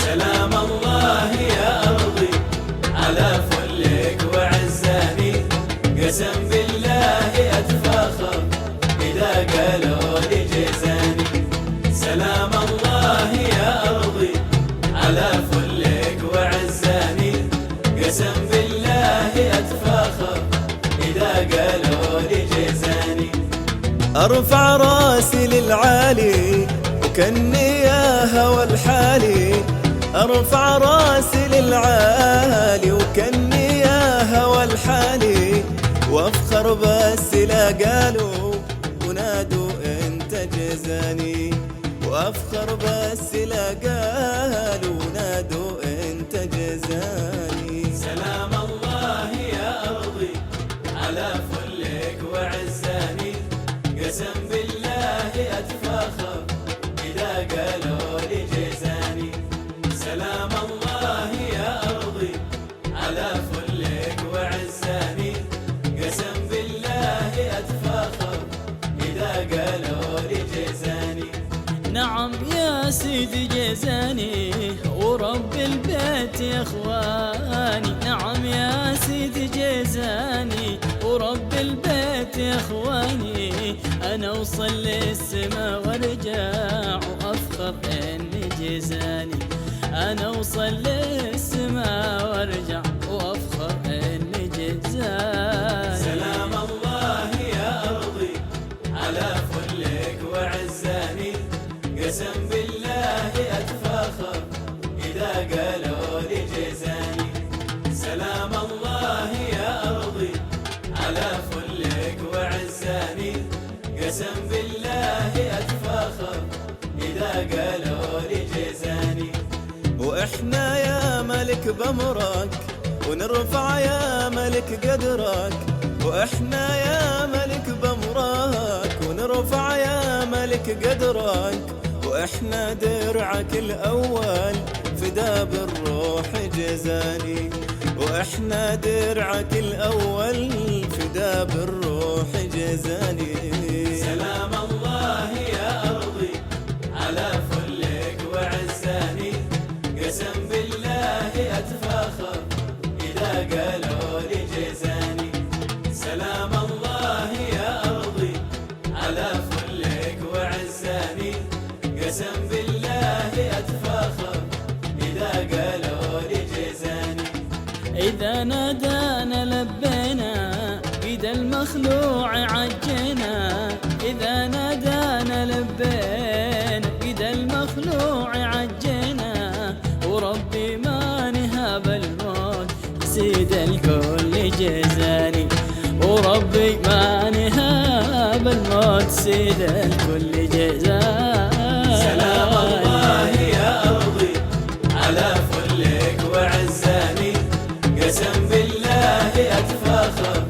سلام الله يا أرضي على فلك وعزاني، قسم بالله أتفاخر إذا قالوا لي جزاني. سلام الله يا أرضي على فلك وعزاني، قسم بالله أتفاخر إذا قالوا لي جزاني. أرفع راسي للعالي وكأني يا هوى الحالي، أرفع راسي للعالي وكأني يا هوى الحالي، وأفخر بس لا قالوا ونادوا أنت جزاني، وأفخر بس لا قالوا ونادوا أنت جزاني. سلام الله يا أرضي على فلك وعزاني، قسم بالله أتفاخر إذا قالوا لي جزاني. سلام الله يا أرضي على فلك وعزاني، قسم بالله أتفاخر إذا قالوا لي جزاني. نعم يا سيدي جزاني ورب البيت يا اخواني، نعم يا سيدي جزاني ورب البيت يا اخواني، انا اوصل للسما وارجع وافخر اني جزاني، انا اوصل للسما وارجع وافخر اني جزاني. سلام الله يا أرضي على فلك وعزاني، قسم بالله أتفاخر إذا قالوا لي جزاني. سلام الله يا أرضي على فلك وعزاني، قسم بالله أتفاخر إذا قالوا لي جزاني. وإحنا يا ملك بأمرك ونرفع يا ملك قدرك، وإحنا يا ملك بأمرك ونرفع يا ملك قدرك، وإحنا درعك الأول فدا بالروح جزاني، وإحنا درعك الأول فدا بالروح جزاني. سلام الله يا أرضي على فلك وعزاني، قسم بالله أتفاخر إذا قالوا لي جزاني. سلام الله يا أرضي على فلك وعزاني، قسم بالله أتفاخر إذا قالوا لي جزاني. إذا نادانا لبينا بيد المخلوع عجينا، إذا نادانا لبينا بيد المخلوع عجينا، وربي ما نهاب الموت سيد الكل جزاني، وربي ما نهاب الموت سيد الكل جزاني. سلام الله يا أرضي على فلك وعزاني، قسم بالله أتفاخر